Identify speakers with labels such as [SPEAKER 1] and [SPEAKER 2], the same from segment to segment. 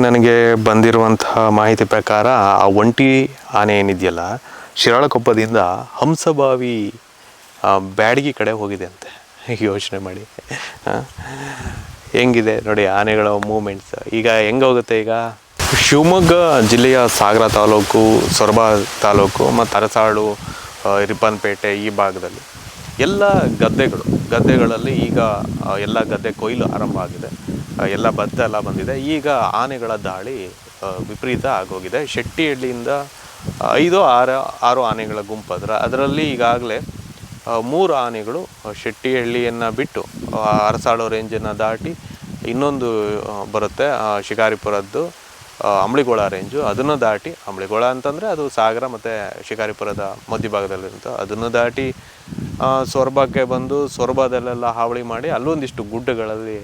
[SPEAKER 1] ನನಗೆ ಬಂದಿರುವಂತಹ ಮಾಹಿತಿ ಪ್ರಕಾರ ಆ ಒಂಟಿ ಆನೆ ಏನಿದೆಯಲ್ಲ ಶಿರಾಳಕೊಪ್ಪದಿಂದ ಹಂಸಭಾವಿ ಬ್ಯಾಡಗಿ ಕಡೆ ಹೋಗಿದೆ ಅಂತೆ. ಯೋಚನೆ ಮಾಡಿ ಹೆಂಗಿದೆ ನೋಡಿ ಆನೆಗಳ ಮೂಮೆಂಟ್ಸ್. ಈಗ ಹೆಂಗೆ ಹೋಗುತ್ತೆ, ಈಗ ಶಿವಮೊಗ್ಗ ಜಿಲ್ಲೆಯ ಸಾಗರ ತಾಲೂಕು, ಸೊರಬ ತಾಲೂಕು ಮತ್ತು ಅರಸಾಳು, ರಿಪ್ಪನ್ಪೇಟೆ ಈ ಭಾಗದಲ್ಲಿ ಎಲ್ಲ ಗದ್ದೆಗಳಲ್ಲಿ ಈಗ ಎಲ್ಲ ಗದ್ದೆ ಕೊಯ್ಲು ಆರಂಭ ಆಗಿದೆ. ಎಲ್ಲ ಭತ್ತ ಎಲ್ಲ ಬಂದಿದೆ. ಈಗ ಆನೆಗಳ ದಾಳಿ ವಿಪರೀತ ಆಗೋಗಿದೆ. ಶೆಟ್ಟಿಹಳ್ಳಿಯಿಂದ 5-6 ಆನೆಗಳ ಗುಂಪು ಅದರಲ್ಲಿ ಈಗಾಗಲೇ 3 ಆನೆಗಳು ಶೆಟ್ಟಿಹಳ್ಳಿಯನ್ನು ಬಿಟ್ಟು ಅರಸಾಳು ರೇಂಜನ್ನು ದಾಟಿ ಇನ್ನೊಂದು ಬರುತ್ತೆ ಶಿಕಾರಿಪುರದ್ದು ಅಂಬ್ಳಿಗೋಳ ರೇಂಜು, ಅದನ್ನು ದಾಟಿ, ಅಂಬ್ಳಿಗೋಳ ಅಂತಂದರೆ ಅದು ಸಾಗರ ಮತ್ತು ಶಿಕಾರಿಪುರದ ಮಧ್ಯಭಾಗದಲ್ಲಿರುತ್ತೆ, ಅದನ್ನು ದಾಟಿ ಸೊರಬಕ್ಕೆ ಬಂದು ಸೊರಬದಲ್ಲೆಲ್ಲ ಹಾವಳಿ ಮಾಡಿ ಅಲ್ಲೊಂದಿಷ್ಟು ಗುಡ್ಡಗಳಲ್ಲಿ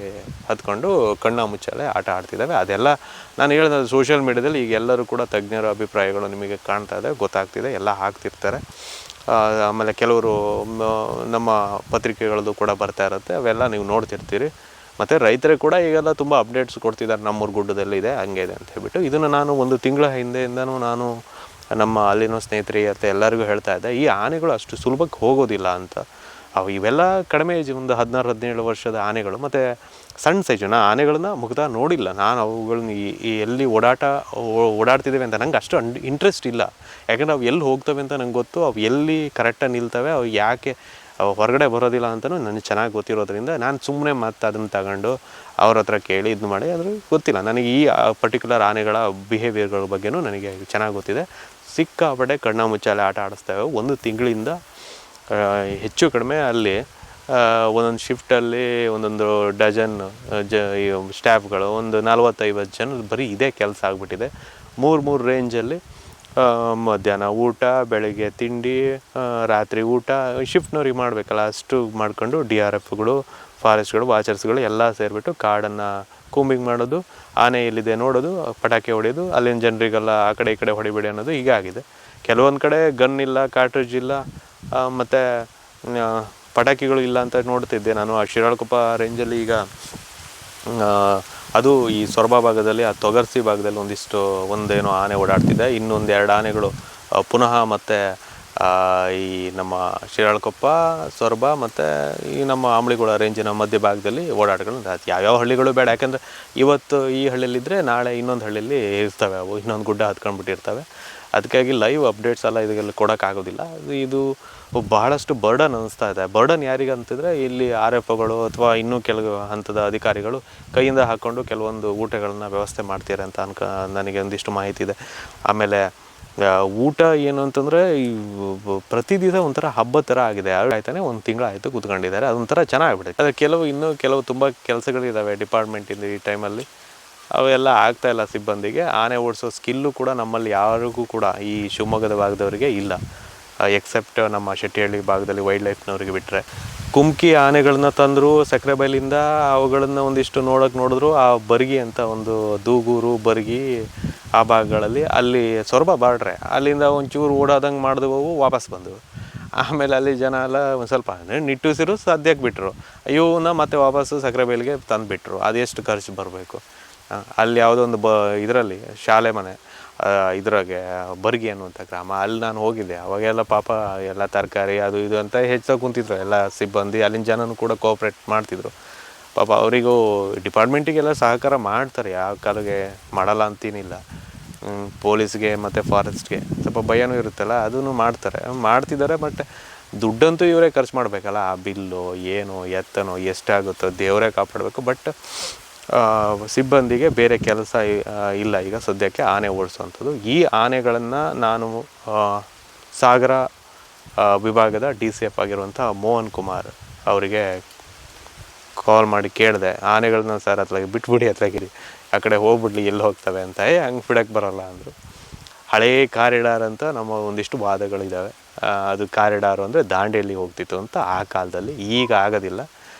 [SPEAKER 1] ಹತ್ಕೊಂಡು ಕಣ್ಣ ಮುಚ್ಚಾಲೆ ಆಟ ಆಡ್ತಿದ್ದಾವೆ. ಅದೆಲ್ಲ ನಾನು ಹೇಳಿದ ಸೋಷಿಯಲ್ ಮೀಡ್ಯಾದಲ್ಲಿ ಈಗ ಎಲ್ಲರೂ ಕೂಡ ತಜ್ಞರ ಅಭಿಪ್ರಾಯಗಳು ನಿಮಗೆ ಕಾಣ್ತಾ ಇದೆ, ಗೊತ್ತಾಗ್ತಿದೆ, ಎಲ್ಲ ಹಾಕ್ತಿರ್ತಾರೆ. ಆಮೇಲೆ ಕೆಲವರು ನಮ್ಮ ಪತ್ರಿಕೆಗಳದ್ದು ಕೂಡ ಬರ್ತಾ ಇರುತ್ತೆ, ಅವೆಲ್ಲ ನೀವು ನೋಡ್ತಿರ್ತೀರಿ. ಮತ್ತು ರೈತರಿಗೆ ಕೂಡ ಈಗೆಲ್ಲ ತುಂಬ ಅಪ್ಡೇಟ್ಸ್ ಕೊಡ್ತಿದ್ದಾರೆ, ನಮ್ಮೂರು ಗುಡ್ಡದಲ್ಲಿದೆ ಹಂಗೆ ಇದೆ ಅಂತ ಹೇಳ್ಬಿಟ್ಟು. ಇದನ್ನು ನಾನು 1 ತಿಂಗಳ ಹಿಂದೆಯಿಂದನೂ ನಾನು ನಮ್ಮ ಅಲ್ಲಿನ ಸ್ನೇಹಿತರಿಗೆ ಮತ್ತು ಎಲ್ಲರಿಗೂ ಹೇಳ್ತಾ ಇದ್ದೆ, ಈ ಆನೆಗಳು ಅಷ್ಟು ಸುಲಭಕ್ಕೆ ಹೋಗೋದಿಲ್ಲ ಅಂತ. ಇವೆಲ್ಲ ಕಡಿಮೆ ಏಜ್, ಒಂದು 16-17 ವರ್ಷದ ಆನೆಗಳು ಮತ್ತು ಸಣ್ಣ ಸೈಜು. ಆನೆಗಳನ್ನ ಮುಗ್ದ ನೋಡಿಲ್ಲ ನಾನು, ಅವುಗಳನ್ನ ಎಲ್ಲಿ ಓಡಾಡ್ತಿದ್ದೇವೆ ಅಂತ ನಂಗೆ ಅಷ್ಟು ಇಂಟ್ರೆಸ್ಟ್ ಇಲ್ಲ. ಯಾಕಂದರೆ ಅವು ಎಲ್ಲಿ ಹೋಗ್ತವೆ ಅಂತ ನಂಗೆ ಗೊತ್ತು, ಅವು ಎಲ್ಲಿ ಕರೆಕ್ಟಾಗಿ ನಿಲ್ತವೆ, ಅವು ಯಾಕೆ ಹೊರಗಡೆ ಬರೋದಿಲ್ಲ ಅಂತಲೂ ನನಗೆ ಚೆನ್ನಾಗಿ ಗೊತ್ತಿರೋದ್ರಿಂದ ನಾನು ಸುಮ್ಮನೆ ಮತ್ತೆ ಅದನ್ನು ತಗೊಂಡು ಅವ್ರ ಹತ್ರ ಕೇಳಿ ಇದು ಮಾಡಿ, ಆದರೆ ಗೊತ್ತಿಲ್ಲ ನನಗೆ ಈ ಪರ್ಟಿಕ್ಯುಲರ್ ಆನೆಗಳ ಬಿಹೇವಿಯರ್ಗಳ ಬಗ್ಗೆನೂ ನನಗೆ ಚೆನ್ನಾಗಿ ಗೊತ್ತಿದೆ. ಸಿಕ್ಕಾಪಟ್ಟೆ ಕಣ್ಣ ಮುಚ್ಚಾಲೆ ಆಟ ಆಡಿಸ್ತೇವೆ. 1 ತಿಂಗಳಿಂದ ಹೆಚ್ಚು ಕಡಿಮೆ ಅಲ್ಲಿ ಒಂದೊಂದು ಶಿಫ್ಟಲ್ಲಿ ಒಂದೊಂದು ಡಜನ್ ಸ್ಟಾಫ್ಗಳು, ಒಂದು 40-50 ಜನ ಬರೀ ಇದೇ ಕೆಲಸ ಆಗಿಬಿಟ್ಟಿದೆ. 3 ರೇಂಜಲ್ಲಿ ಮಧ್ಯಾಹ್ನ ಊಟ, ಬೆಳಗ್ಗೆ ತಿಂಡಿ, ರಾತ್ರಿ ಊಟ, ಶಿಫ್ಟ್ನವ್ರಿಗೆ ಮಾಡಬೇಕಲ್ಲ, ಅಷ್ಟು ಮಾಡ್ಕೊಂಡು DRFಗಳು, ಫಾರೆಸ್ಟ್ಗಳು, ವಾಚರ್ಸ್ಗಳು ಎಲ್ಲ ಸೇರಿಬಿಟ್ಟು ಕಾಡನ್ನು ಕೂಂಬಿಂಗ್ ಮಾಡೋದು, ಆನೆ ಎಲ್ಲಿದೆ ನೋಡೋದು, ಪಟಾಕಿ ಹೊಡೆಯೋದು, ಅಲ್ಲಿನ ಜನರಿಗೆಲ್ಲ ಆ ಕಡೆ ಈ ಕಡೆ ಹೊಡಿಬೇಡಿ ಅನ್ನೋದು ಹೀಗಾಗಿದೆ. ಕೆಲವೊಂದು ಕಡೆ ಗನ್ ಇಲ್ಲ, ಕಾರ್ಟ್ರಿಡ್ಜ್ ಇಲ್ಲ, ಮತ್ತು ಪಟಾಕಿಗಳು ಇಲ್ಲ ಅಂತ ನೋಡ್ತಿದ್ದೆ ನಾನು. ಆ ಶಿರಾಳಕೊಪ್ಪ ರೇಂಜಲ್ಲಿ ಈಗ ಅದು ಈ ಸೊರಬ ಭಾಗದಲ್ಲಿ, ಆ ತೊಗರ್ಸಿ ಭಾಗದಲ್ಲಿ ಒಂದೇನೋ ಆನೆ ಓಡಾಡ್ತಿದೆ. ಇನ್ನೊಂದು 2 ಆನೆಗಳು ಪುನಃ ಮತ್ತು ಈ ನಮ್ಮ ಶಿರಾಳಕೊಪ್ಪ, ಸೊರಬ ಮತ್ತು ಈ ನಮ್ಮ ಅಂಬ್ಳಿಗೋಳ ರೇಂಜಿನ ಮಧ್ಯಭಾಗದಲ್ಲಿ ಓಡಾಟಗಳು. ಯಾವ್ಯಾವ ಹಳ್ಳಿಗಳು ಬೇಡ, ಯಾಕೆಂದರೆ ಇವತ್ತು ಈ ಹಳ್ಳಿಯಲ್ಲಿದ್ದರೆ ನಾಳೆ ಇನ್ನೊಂದು ಹಳ್ಳಿಯಲ್ಲಿ ಇರ್ತವೆ, ಅವು ಇನ್ನೊಂದು ಗುಡ್ಡ ಹತ್ಕೊಂಡ್ಬಿಟ್ಟಿರ್ತವೆ. ಅದಕ್ಕಾಗಿ ಲೈವ್ ಅಪ್ಡೇಟ್ಸ್ ಎಲ್ಲ ಇದಕ್ಕೆಲ್ಲ ಕೊಡೋಕ್ಕಾಗೋದಿಲ್ಲ. ಇದು ಬಹಳಷ್ಟು ಬರ್ಡನ್ ಅನ್ನಿಸ್ತಾ ಇದೆ. ಬರ್ಡನ್ ಯಾರಿಗೆ ಅಂತಿದ್ರೆ, ಇಲ್ಲಿ RFOಗಳು ಅಥವಾ ಇನ್ನೂ ಕೆಲವು ಹಂತದ ಅಧಿಕಾರಿಗಳು ಕೈಯಿಂದ ಹಾಕ್ಕೊಂಡು ಕೆಲವೊಂದು ಊಟಗಳನ್ನ ವ್ಯವಸ್ಥೆ ಮಾಡ್ತಾರೆ ಅಂತ ನನಗೆ ಒಂದಿಷ್ಟು ಮಾಹಿತಿ ಇದೆ. ಆಮೇಲೆ ಊಟ ಏನು ಅಂತಂದರೆ ಪ್ರತಿದಿನ ಒಂಥರ ಹಬ್ಬದ ಥರ ಆಗಿದೆ. ಆಯ್ತಾನೆ 1 ತಿಂಗಳಾಯಿತು ಕೂತ್ಕೊಂಡಿದ್ದಾರೆ, ಅದೊಂಥರ ಚೆನ್ನಾಗಿಬಿಡುತ್ತೆ. ಆದರೆ ಕೆಲವು ತುಂಬ ಕೆಲಸಗಳಿದ್ದಾವೆ ಡಿಪಾರ್ಟ್ಮೆಂಟಿಂದ ಈ ಟೈಮಲ್ಲಿ, ಅವೆಲ್ಲ ಆಗ್ತಾಯಿಲ್ಲ ಸಿಬ್ಬಂದಿಗೆ. ಆನೆ ಓಡಿಸೋ ಸ್ಕಿಲ್ಲು ಕೂಡ ನಮ್ಮಲ್ಲಿ ಯಾರಿಗೂ ಕೂಡ ಈ ಶಿವಮೊಗ್ಗದ ಭಾಗದವರಿಗೆ ಇಲ್ಲ, ಎಕ್ಸೆಪ್ಟ್ ನಮ್ಮ ಶೆಟ್ಟಿಹಳ್ಳಿ ಭಾಗದಲ್ಲಿ ವೈಲ್ಡ್ ಲೈಫ್ನವ್ರಿಗೆ ಬಿಟ್ಟರೆ. ಕುಮ್ಕಿ ಆನೆಗಳನ್ನ ತಂದರು ಸಕ್ಕರೆಬೈಲಿಂದ, ಅವುಗಳನ್ನು ಒಂದಿಷ್ಟು ನೋಡಿದ್ರು. ಆ ಬರ್ಗಿ ಅಂತ ಒಂದು ದೂಗೂರು, ಬರ್ಗಿ ಆ ಭಾಗಗಳಲ್ಲಿ, ಅಲ್ಲಿ ಸೊರಬ ಬಾರ್ಡ್ರೆ, ಅಲ್ಲಿಂದ ಒಂಚೂರು ಓಡೋದಂಗೆ ಮಾಡಿದವು, ವಾಪಸ್ ಬಂದವು. ಆಮೇಲೆ ಅಲ್ಲಿ ಜನ ಎಲ್ಲ ಒಂದು ಸ್ವಲ್ಪ ನಿಟ್ಟುಸಿರು ಸದ್ಯಕ್ಕೆ ಬಿಟ್ಟರು, ಇವನ್ನ ಮತ್ತೆ ವಾಪಸ್ಸು ಸಕ್ಕರೆಬೈಲಿಗೆ ತಂದುಬಿಟ್ರು. ಅದೆಷ್ಟು ಖರ್ಚು ಬರಬೇಕು. ಅಲ್ಲಿ ಯಾವುದೋ ಒಂದು ಇದರಲ್ಲಿ ಶಾಲೆ ಮನೆ ಇದ್ರಾಗೆ ಬರ್ಗಿ ಅನ್ನುವಂಥ ಗ್ರಾಮ, ಅಲ್ಲಿ ನಾನು ಹೋಗಿದ್ದೆ. ಅವಾಗೆಲ್ಲ ಪಾಪ ಎಲ್ಲ ತರಕಾರಿ ಅದು ಇದು ಅಂತ ಹೆಚ್ಚಾಗಿ ಕುಂತಿದ್ರು ಎಲ್ಲ ಸಿಬ್ಬಂದಿ, ಅಲ್ಲಿನ ಜನನೂ ಕೂಡ ಕೋಆಪ್ರೇಟ್ ಮಾಡ್ತಿದ್ರು. ಪಾಪ ಅವರಿಗೂ ಡಿಪಾರ್ಟ್ಮೆಂಟಿಗೆಲ್ಲ ಸಹಕಾರ ಮಾಡ್ತಾರೆ, ಯಾವ ಕಾಲಿಗೆ ಮಾಡಲ್ಲ ಅಂತೇನಿಲ್ಲ. ಪೊಲೀಸ್ಗೆ ಮತ್ತು ಫಾರೆಸ್ಟ್ಗೆ ಸ್ವಲ್ಪ ಭಯನೂ ಇರುತ್ತಲ್ಲ, ಅದನ್ನು ಮಾಡ್ತಿದ್ದಾರೆ. ಬಟ್ ದುಡ್ಡಂತೂ ಇವರೇ ಖರ್ಚು ಮಾಡಬೇಕಲ್ಲ, ಆ ಬಿಲ್ಲು ಏನು ಎತ್ತನೋ ಎಷ್ಟಾಗುತ್ತೋ ದೇವರೇ ಕಾಪಾಡಬೇಕು. ಬಟ್ ಸಿಬ್ಬಂದಿಗೆ ಬೇರೆ ಕೆಲಸ ಇಲ್ಲ ಈಗ ಸದ್ಯಕ್ಕೆ ಆನೆ ಓಡಿಸೋವಂಥದ್ದು. ಈ ಆನೆಗಳನ್ನು ನಾನು ಸಾಗರ ವಿಭಾಗದ DCF ಆಗಿರುವಂಥ ಮೋಹನ್ ಕುಮಾರ್ ಅವರಿಗೆ ಕಾಲ್ ಮಾಡಿ ಕೇಳಿದೆ, ಆನೆಗಳನ್ನ ಸರ್ ಅತ್ಲಾಗಿ ಬಿಟ್ಬಿಡಿ, ಅತ್ಲಾಗಿರಿ, ಆ ಕಡೆ ಹೋಗ್ಬಿಡ್ಲಿ, ಎಲ್ಲಿ ಹೋಗ್ತವೆ ಅಂತ. ಹಂಗೆ ಬಿಡೋಕ್ಕೆ ಬರೋಲ್ಲ ಅಂದರು. ಹಳೇ ಕಾರಿಡಾರ್ ಅಂತ ನಮ್ಮ ಒಂದಿಷ್ಟು ವಾದಗಳಿದ್ದಾವೆ. ಅದು ಕಾರಿಡಾರು ಅಂದರೆ ದಾಂಡೇಲಿ ಹೋಗ್ತಿತ್ತು ಅಂತ ಆ ಕಾಲದಲ್ಲಿ, ಈಗ ಆಗೋದಿಲ್ಲ.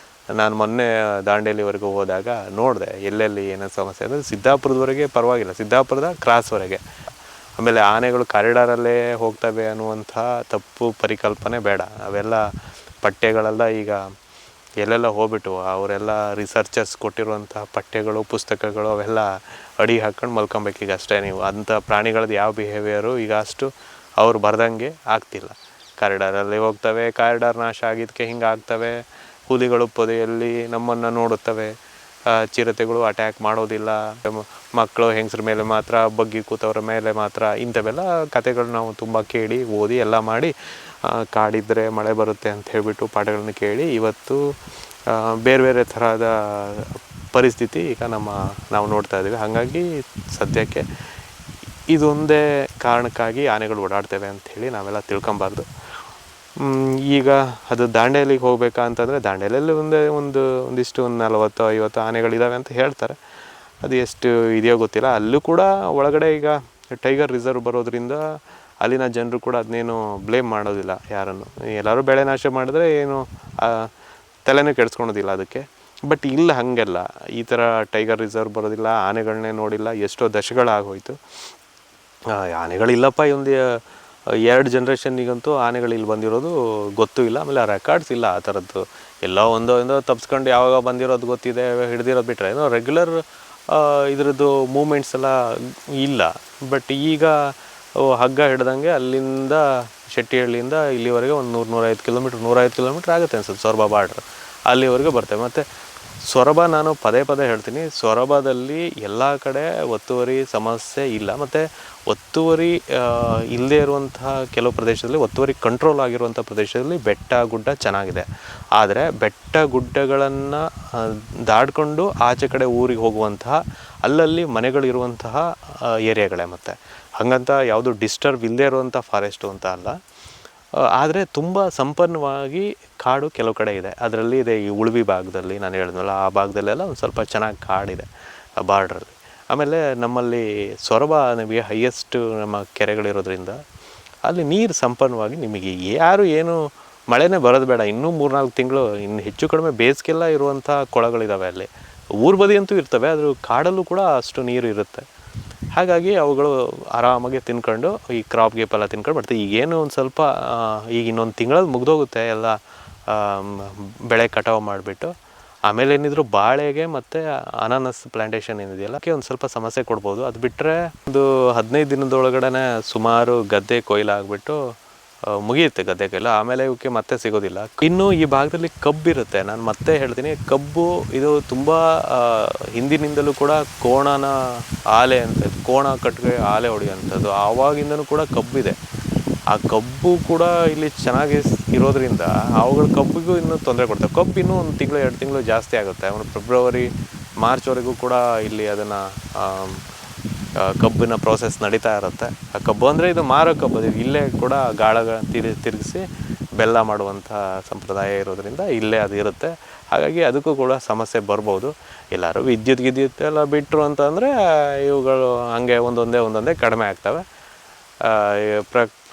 [SPEAKER 1] ನಾನು ಮೊನ್ನೆ ದಾಂಡೇಲಿವರೆಗೂ ಹೋದಾಗ ನೋಡಿದೆ ಎಲ್ಲೆಲ್ಲಿ ಏನೇನು ಸಮಸ್ಯೆ ಅಂದರೆ, ಸಿದ್ದಾಪುರದವರೆಗೆ ಪರವಾಗಿಲ್ಲ, ಸಿದ್ದಾಪುರದ ಕ್ರಾಸ್ವರೆಗೆ. ಆಮೇಲೆ ಆನೆಗಳು ಕಾರಿಡಾರಲ್ಲೇ ಹೋಗ್ತವೆ ಅನ್ನುವಂಥ ತಪ್ಪು ಪರಿಕಲ್ಪನೆ ಬೇಡ. ಅವೆಲ್ಲ ಪಠ್ಯಗಳೆಲ್ಲ ಈಗ ಎಲ್ಲೆಲ್ಲ ಹೋಗ್ಬಿಟ್ಟು ಅವರೆಲ್ಲ ರಿಸರ್ಚರ್ಸ್ ಕೊಟ್ಟಿರುವಂಥ ಪಠ್ಯಗಳು, ಪುಸ್ತಕಗಳು ಅವೆಲ್ಲ ಅಡಿ ಹಾಕ್ಕೊಂಡು ಮಲ್ಕೊಬೇಕು ಈಗ ಅಷ್ಟೇ. ನೀವು ಅಂಥ ಪ್ರಾಣಿಗಳದ್ದು ಯಾವ ಬಿಹೇವಿಯರು ಈಗ ಅಷ್ಟು ಅವ್ರು ಬರ್ದಂಗೆ ಆಗ್ತಿಲ್ಲ. ಕಾರಿಡಾರಲ್ಲಿ ಹೋಗ್ತವೆ, ಕಾರಿಡಾರ್ ನಾಶ ಆಗಿದ್ದಕ್ಕೆ ಹಿಂಗೆ ಆಗ್ತವೆ. ಹುಲಿಗಳು ಪೊದೆಯಲ್ಲಿ ನಮ್ಮನ್ನು ನೋಡುತ್ತವೆ, ಚಿರತೆಗಳು ಅಟ್ಯಾಕ್ ಮಾಡೋದಿಲ್ಲ, ಮಕ್ಕಳು ಹೆಂಗಸ್ರ ಮೇಲೆ ಮಾತ್ರ ಬಗ್ಗಿ ಕೂತವ್ರ ಮೇಲೆ ಮಾತ್ರ, ಇಂಥವೆಲ್ಲ ಕತೆಗಳು ನಾವು ತುಂಬ ಕೇಳಿ ಓದಿ ಎಲ್ಲ ಮಾಡಿ ಕಾಡಿದ್ದರೆ ಮಳೆ ಬರುತ್ತೆ ಅಂತ ಹೇಳಿಬಿಟ್ಟು ಪಾಠಗಳನ್ನು ಕೇಳಿ ಇವತ್ತು ಬೇರೆ ಬೇರೆ ಥರದ ಪರಿಸ್ಥಿತಿ ಈಗ ನಾವು ನೋಡ್ತಾ ಇದ್ದೀವಿ. ಹಾಗಾಗಿ ಸದ್ಯಕ್ಕೆ ಇದೊಂದೇ ಕಾರಣಕ್ಕಾಗಿ ಆನೆಗಳು ಓಡಾಡ್ತವೆ ಅಂಥೇಳಿ ನಾವೆಲ್ಲ ತಿಳ್ಕೊಬಾರ್ದು. ಈಗ ಅದು ದಾಂಡೇಲಿಗೆ ಹೋಗ್ಬೇಕಾ ಅಂತಂದರೆ ದಾಂಡೇಲಿಯಲ್ಲಿ ಒಂದಿಷ್ಟು 40-50 ಆನೆಗಳಿದ್ದಾವೆ ಅಂತ ಹೇಳ್ತಾರೆ. ಅದು ಎಷ್ಟು ಇದೆಯೋ ಗೊತ್ತಿಲ್ಲ. ಅಲ್ಲೂ ಕೂಡ ಒಳಗಡೆ ಈಗ ಟೈಗರ್ ರಿಸರ್ವ್ ಬರೋದ್ರಿಂದ ಅಲ್ಲಿನ ಜನರು ಕೂಡ ಅದನ್ನೇನು ಬ್ಲೇಮ್ ಮಾಡೋದಿಲ್ಲ ಯಾರನ್ನು. ಎಲ್ಲರೂ ಬೆಳೆ ನಾಶ ಮಾಡಿದ್ರೆ ಏನು ತಲೆನೂ ಕೆಡಿಸ್ಕೊಳೋದಿಲ್ಲ ಅದಕ್ಕೆ. ಬಟ್ ಇಲ್ಲ ಹಾಗೆಲ್ಲ ಈ ಥರ ಟೈಗರ್ ರಿಸರ್ವ್ ಬರೋದಿಲ್ಲ, ಆನೆಗಳನ್ನೇ ನೋಡಿಲ್ಲ, ಎಷ್ಟೋ ದಶಗಳಾಗೋಯ್ತು. ಆನೆಗಳಿಲ್ಲಪ್ಪ, ಒಂದು 2 ಜನ್ರೇಷನ್ನಿಗಂತೂ ಆನೆಗಳು ಇಲ್ಲಿ ಬಂದಿರೋದು ಗೊತ್ತೂ ಇಲ್ಲ. ಆಮೇಲೆ ಆ ರೆಕಾರ್ಡ್ಸ್ ಇಲ್ಲ ಆ ಥರದ್ದು. ಎಲ್ಲೋ ಒಂದೋ ತಪ್ಸ್ಕೊಂಡು ಯಾವಾಗ ಬಂದಿರೋದು ಗೊತ್ತಿದೆ, ಹಿಡ್ದಿರೋದು ಬಿಟ್ಟರೆ ಏನೋ ರೆಗ್ಯುಲರ್ ಇದ್ರದ್ದು ಮೂಮೆಂಟ್ಸ್ ಎಲ್ಲ ಇಲ್ಲ. ಬಟ್ ಈಗ ಹಗ್ಗ ಹಿಡ್ದಂಗೆ ಅಲ್ಲಿಂದ ಶೆಟ್ಟಿಹಳ್ಳಿಯಿಂದ ಇಲ್ಲಿವರೆಗೆ ಒಂದು 100-105 ಕಿಲೋಮೀಟ್ರ್ ಆಗುತ್ತೆ ಅನ್ಸುತ್ತೆ ಸೊರಬ ಬಾರ್ಡ್ರ್. ಅಲ್ಲಿವರೆಗೂ ಬರ್ತೇವೆ. ಮತ್ತು ಸೊರಬ ನಾನು ಪದೇ ಹೇಳ್ತೀನಿ, ಸೊರಬದಲ್ಲಿ ಎಲ್ಲ ಕಡೆ ಒತ್ತುವರಿ ಸಮಸ್ಯೆ ಇಲ್ಲ. ಮತ್ತು ಒತ್ತುವರಿ ಇಲ್ಲದೇ ಇರುವಂತಹ ಕೆಲವು ಪ್ರದೇಶದಲ್ಲಿ, ಒತ್ತುವರಿ ಕಂಟ್ರೋಲ್ ಆಗಿರುವಂಥ ಪ್ರದೇಶದಲ್ಲಿ ಬೆಟ್ಟ ಗುಡ್ಡ ಚೆನ್ನಾಗಿದೆ. ಆದರೆ ಬೆಟ್ಟ ಗುಡ್ಡಗಳನ್ನು ದಾಟ್ಕೊಂಡು ಆಚೆ ಕಡೆ ಊರಿಗೆ ಹೋಗುವಂತಹ ಅಲ್ಲಲ್ಲಿ ಮನೆಗಳಿರುವಂತಹ ಏರಿಯಾಗಳೇ. ಮತ್ತು ಹಾಗಂತ ಯಾವುದು ಡಿಸ್ಟರ್ಬ್ ಇಲ್ಲದೇ ಇರುವಂಥ ಫಾರೆಸ್ಟು ಅಂತ ಅಲ್ಲ. ಆದರೆ ತುಂಬ ಸಂಪನ್ನವಾಗಿ ಕಾಡು ಕೆಲವು ಕಡೆ ಇದೆ. ಅದರಲ್ಲಿ ಇದೆ ಈ ಉಳುವಿ ಭಾಗದಲ್ಲಿ, ನಾನು ಹೇಳಿದ್ನಲ್ಲ ಆ ಭಾಗದಲ್ಲೆಲ್ಲ ಒಂದು ಸ್ವಲ್ಪ ಚೆನ್ನಾಗಿ ಕಾಡಿದೆ ಆ ಬಾರ್ಡ್ರಲ್ಲಿ. ಆಮೇಲೆ ನಮ್ಮಲ್ಲಿ ಸೊರಬ ನಮಗೆ ಹೈಯೆಸ್ಟ್ ನಮ್ಮ ಕೆರೆಗಳಿರೋದ್ರಿಂದ ಅಲ್ಲಿ ನೀರು ಸಂಪನ್ನವಾಗಿ ನಿಮಗೆ ಯಾರು ಏನು ಮಳೆನೇ ಬರೋದು ಬೇಡ. ಇನ್ನೂ 3-4 ತಿಂಗಳು ಇನ್ನು ಹೆಚ್ಚು ಕಡಿಮೆ ಬೇಸಿಗೆಲ್ಲ ಇರುವಂಥ ಕೊಳಗಳಿದ್ದಾವೆ ಅಲ್ಲಿ. ಊರು ಬದಿ ಅಂತೂ ಇರ್ತವೆ, ಆದರೂ ಕಾಡಲ್ಲೂ ಕೂಡ ಅಷ್ಟು ನೀರು ಇರುತ್ತೆ. ಹಾಗಾಗಿ ಅವುಗಳು ಆರಾಮಾಗಿ ತಿನ್ಕೊಂಡು ಈ ಕ್ರಾಪ್ ಗೀಪ್ ಎಲ್ಲ ತಿನ್ಕೊಂಡು ಬರ್ತವೆ. ಈಗೇನು ಒಂದು ಸ್ವಲ್ಪ ಈಗ ಇನ್ನೊಂದು ತಿಂಗಳಲ್ಲಿ ಮುಗಿದೋಗುತ್ತೆ ಎಲ್ಲ ಬೆಳೆ ಕಟಾವು ಮಾಡಿಬಿಟ್ಟು. ಆಮೇಲೆ ಏನಿದ್ರು ಬಾಳೆಗೆ ಮತ್ತು ಅನಾನಸ್ ಪ್ಲಾಂಟೇಶನ್ ಏನಿದೆಯಲ್ಲ ಅದಕ್ಕೆ ಒಂದು ಸ್ವಲ್ಪ ಸಮಸ್ಯೆ ಕೊಡ್ಬೋದು. ಅದು ಬಿಟ್ಟರೆ ಒಂದು 15 ದಿನದೊಳಗಡೆ ಸುಮಾರು ಗದ್ದೆ ಕೊಯ್ಲಾಗ್ಬಿಟ್ಟು ಮುಗಿಯುತ್ತೆ ಗದ್ದೆ ಕೊಯ್ಲು. ಆಮೇಲೆ ಇವಕ್ಕೆ ಮತ್ತೆ ಸಿಗೋದಿಲ್ಲ. ಇನ್ನು ಈ ಭಾಗದಲ್ಲಿ ಕಬ್ಬಿರುತ್ತೆ. ನಾನು ಮತ್ತೆ ಹೇಳ್ತೀನಿ, ಕಬ್ಬು ಇದು ತುಂಬ ಹಿಂದಿನಿಂದಲೂ ಕೂಡ ಕೋಣನ ಆಲೆ ಅಂತ, ಕೋಣ ಕಟ್ಟಿಗೆ ಆಲೆ ಹೊಡೆಯುವಂಥದ್ದು ಆವಾಗಿಂದನೂ ಕೂಡ ಕಬ್ಬಿದೆ. ಆ ಕಬ್ಬು ಕೂಡ ಇಲ್ಲಿ ಚೆನ್ನಾಗಿ ಇರೋದ್ರಿಂದ ಅವುಗಳ ಕಬ್ಬಿಗೂ ಇನ್ನೂ ತೊಂದರೆ ಕೊಡ್ತವೆ. ಕಬ್ಬು ಇನ್ನೂ 1 ತಿಂಗಳು 2 ತಿಂಗಳು ಜಾಸ್ತಿ ಆಗುತ್ತೆ. ಅವನು ಫೆಬ್ರವರಿ ಮಾರ್ಚ್ವರೆಗೂ ಕೂಡ ಇಲ್ಲಿ ಅದನ್ನು ಕಬ್ಬಿನ ಪ್ರೋಸೆಸ್ ನಡೀತಾ ಇರುತ್ತೆ. ಆ ಕಬ್ಬು ಅಂದರೆ ಇದು ಮಾರೋ ಕಬ್ಬು, ಇಲ್ಲೇ ಕೂಡ ಗಾಳ ತಿರುಗಿಸಿ ಬೆಲ್ಲ ಮಾಡುವಂಥ ಸಂಪ್ರದಾಯ ಇರೋದ್ರಿಂದ ಇಲ್ಲೇ ಅದು ಇರುತ್ತೆ. ಹಾಗಾಗಿ ಅದಕ್ಕೂ ಕೂಡ ಸಮಸ್ಯೆ ಬರ್ಬೋದು. ಎಲ್ಲರೂ ವಿದ್ಯುತ್ ಎಲ್ಲ ಬಿಟ್ಟರು ಅಂತಂದರೆ ಇವುಗಳು ಹಾಗೆ ಒಂದೊಂದೇ ಕಡಿಮೆ ಆಗ್ತವೆ.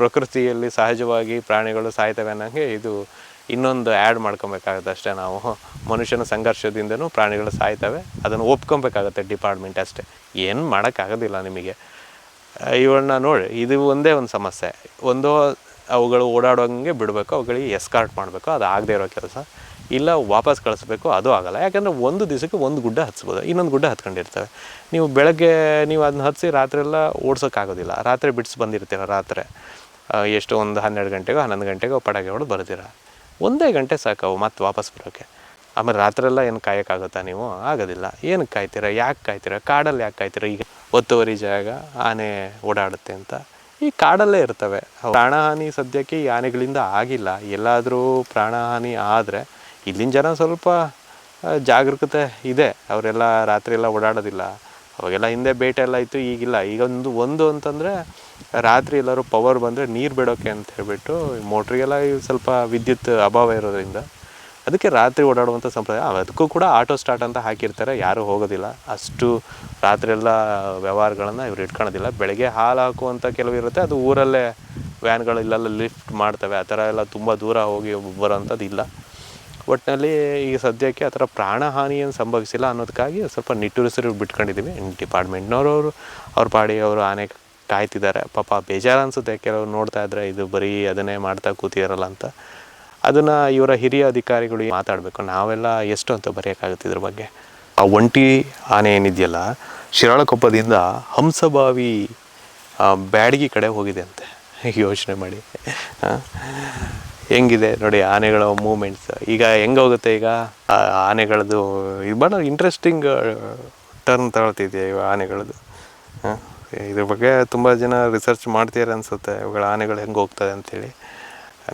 [SPEAKER 1] ಪ್ರಕೃತಿಯಲ್ಲಿ ಸಹಜವಾಗಿ ಪ್ರಾಣಿಗಳು ಸಾಯ್ತವೆ ಅನ್ನೋಂಗೆ ಇದು ಇನ್ನೊಂದು ಆ್ಯಡ್ ಮಾಡ್ಕೊಬೇಕಾಗುತ್ತೆ ಅಷ್ಟೇ. ನಾವು ಮನುಷ್ಯನ ಸಂಘರ್ಷದಿಂದನೂ ಪ್ರಾಣಿಗಳು ಸಾಯ್ತವೆ, ಅದನ್ನು ಒಪ್ಕೊಬೇಕಾಗತ್ತೆ ಡಿಪಾರ್ಟ್ಮೆಂಟ್ ಅಷ್ಟೇ. ಏನು ಮಾಡೋಕ್ಕಾಗೋದಿಲ್ಲ ನಿಮಗೆ. ಇವಳನ್ನ ನೋಡಿ, ಇದು ಒಂದೇ ಒಂದು ಸಮಸ್ಯೆ. ಅವುಗಳು ಓಡಾಡೋಂಗೆ ಬಿಡಬೇಕು, ಅವುಗಳಿಗೆ ಎಸ್ಕಾರ್ಟ್ ಮಾಡಬೇಕು, ಅದು ಆಗದೆ ಇರೋ ಕೆಲಸ. ಇಲ್ಲ ವಾಪಸ್ ಕಳಿಸ್ಬೇಕು, ಅದು ಆಗೋಲ್ಲ. ಯಾಕಂದರೆ ಒಂದು ದಿವಸಕ್ಕೆ ಒಂದು ಗುಡ್ಡ ಹತ್ಸ್ಬೋದು, ಇನ್ನೊಂದು ಗುಡ್ಡ ಹತ್ಕೊಂಡಿರ್ತವೆ. ನೀವು ಬೆಳಗ್ಗೆ ನೀವು ಅದನ್ನ ಹತ್ತಿಸಿ ರಾತ್ರಿಯೆಲ್ಲ ಓಡ್ಸೋಕ್ಕಾಗೋದಿಲ್ಲ. ರಾತ್ರಿ ಬಿಡಿಸಿ ಬಂದಿರ್ತೀರ, ರಾತ್ರಿ ಎಷ್ಟು ಒಂದು 12 ಗಂಟೆಗೋ 11 ಗಂಟೆಗೋ ಪಟಾಕಿ ಹೊಡೆದು ಬರ್ತೀರ. 1 ಗಂಟೆ ಸಾಕು ಮತ್ತೆ ವಾಪಸ್ ಬರೋಕ್ಕೆ. ಆಮೇಲೆ ರಾತ್ರಿಯೆಲ್ಲ ಏನು ಕಾಯೋಕ್ಕಾಗುತ್ತಾ ನೀವು? ಆಗೋದಿಲ್ಲ. ಏನಕ್ಕೆ ಕಾಯ್ತೀರ? ಯಾಕೆ ಕಾಯ್ತೀರ? ಕಾಡಲ್ಲಿ ಯಾಕೆ ಕಾಯ್ತೀರ? ಈಗ ಒತ್ತುವರಿ ಜಾಗ, ಆನೆ ಓಡಾಡುತ್ತೆ ಅಂತ ಈ ಕಾಡಲ್ಲೇ ಇರ್ತವೆ. ಪ್ರಾಣಹಾನಿ ಸದ್ಯಕ್ಕೆ ಈ ಆನೆಗಳಿಂದ ಆಗಿಲ್ಲ. ಎಲ್ಲಾದರೂ ಪ್ರಾಣಹಾನಿ ಆದರೆ ಇಲ್ಲಿನ ಜನ ಸ್ವಲ್ಪ ಜಾಗರೂಕತೆ ಇದೆ. ಅವರೆಲ್ಲ ರಾತ್ರಿ ಎಲ್ಲ ಓಡಾಡೋದಿಲ್ಲ. ಅವಾಗೆಲ್ಲ ಹಿಂದೆ ಬೇಟೆ ಎಲ್ಲ ಇತ್ತು, ಈಗಿಲ್ಲ. ಈಗ ಒಂದು ಅಂತಂದರೆ ರಾತ್ರಿ ಎಲ್ಲರೂ ಪವರ್ ಬಂದರೆ ನೀರು ಬಿಡೋಕ್ಕೆ ಅಂತ ಹೇಳ್ಬಿಟ್ಟು ಮೋಟ್ರಿಗೆಲ್ಲ ಸ್ವಲ್ಪ ವಿದ್ಯುತ್ ಅಭಾವ ಇರೋದ್ರಿಂದ ಅದಕ್ಕೆ ರಾತ್ರಿ ಓಡಾಡುವಂಥ ಸಂಪ್ರದಾಯ. ಅದಕ್ಕೂ ಕೂಡ ಆಟೋ ಸ್ಟಾರ್ಟ್ ಅಂತ ಹಾಕಿರ್ತಾರೆ, ಯಾರೂ ಹೋಗೋದಿಲ್ಲ. ಅಷ್ಟು ರಾತ್ರಿ ಎಲ್ಲ ವ್ಯವಹಾರಗಳನ್ನು ಇವ್ರು ಇಟ್ಕೊಳೋದಿಲ್ಲ. ಬೆಳಗ್ಗೆ ಹಾಲು ಹಾಕುವಂಥ ಕೆಲವು ಇರುತ್ತೆ, ಅದು ಊರಲ್ಲೇ ವ್ಯಾನ್ಗಳು ಇಲ್ಲೆಲ್ಲ ಲಿಫ್ಟ್ ಮಾಡ್ತವೆ. ಆ ಥರ ಎಲ್ಲ ತುಂಬ ದೂರ ಹೋಗಿ ಬರೋವಂಥದ್ದು ಇಲ್ಲ. ಒಟ್ಟಿನಲ್ಲಿ ಈಗ ಸದ್ಯಕ್ಕೆ ಆ ಥರ ಪ್ರಾಣಹಾನಿಯನ್ನು ಸಂಭವಿಸಿಲ್ಲ ಅನ್ನೋದಕ್ಕಾಗಿ ಸ್ವಲ್ಪ ನಿಟ್ಟುಸಿರು ಬಿಟ್ಕೊಂಡಿದ್ದೀವಿ. ಡಿಪಾರ್ಟ್ಮೆಂಟ್ನವರು ಅವ್ರ ಪಾಡಿ ಅವರು ಆನೆ ಕಾಯ್ತಿದ್ದಾರೆ. ಪಾಪ ಬೇಜಾರು ಅನಿಸುತ್ತೆ ಕೆಲವರು ನೋಡ್ತಾ ಇದ್ದರೆ, ಇದು ಬರೀ ಅದನ್ನೇ ಮಾಡ್ತಾ ಕೂತಿದಾರಲ್ಲ ಅಂತ. ಅದನ್ನು ಇವರ ಹಿರಿಯ ಅಧಿಕಾರಿಗಳು ಮಾತಾಡಬೇಕು. ನಾವೆಲ್ಲ ಎಷ್ಟು ಅಂತ ಬರೆಯೋಕ್ಕಾಗುತ್ತೆ ಇದ್ರ ಬಗ್ಗೆ. ಆ ಒಂಟಿ ಆನೆ ಏನಿದೆಯಲ್ಲ ಶಿರಾಳಕೊಪ್ಪದಿಂದ ಹಂಸಭಾವಿ ಬ್ಯಾಡಗಿ ಕಡೆ ಹೋಗಿದೆ ಅಂತೆ. ಯೋಚನೆ ಮಾಡಿ ಹೆಂಗಿದೆ ನೋಡಿ ಆನೆಗಳ ಮೂಮೆಂಟ್ಸ್. ಈಗ ಹೆಂಗೆ ಹೋಗುತ್ತೆ ಈಗ ಆನೆಗಳದ್ದು ಇದು ಭಾಳ ಇಂಟ್ರೆಸ್ಟಿಂಗ್ ಟರ್ನ್ ತಗೊಳ್ತಿದೆ ಇವಾಗ ಆನೆಗಳದ್ದು. ಇದ್ರ ಬಗ್ಗೆ ತುಂಬ ಜನ ರಿಸರ್ಚ್ ಮಾಡ್ತಿದ್ದಾರೆ ಅನಿಸುತ್ತೆ, ಇವುಗಳ ಆನೆಗಳು ಹೆಂಗೆ ಹೋಗ್ತದೆ ಅಂಥೇಳಿ.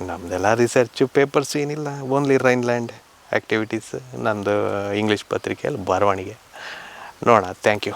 [SPEAKER 1] ನಮ್ಮದೆಲ್ಲ ರಿಸರ್ಚು ಪೇಪರ್ಸ್ ಏನಿಲ್ಲ, ಓನ್ಲಿ ರೈನ್ಲ್ಯಾಂಡ್ ಆ್ಯಕ್ಟಿವಿಟೀಸ್. ನಮ್ಮದು ಇಂಗ್ಲೀಷ್ ಪತ್ರಿಕೆಯಲ್ಲಿ ಬರವಣಿಗೆ. ನೋಡೋಣ. Thank you.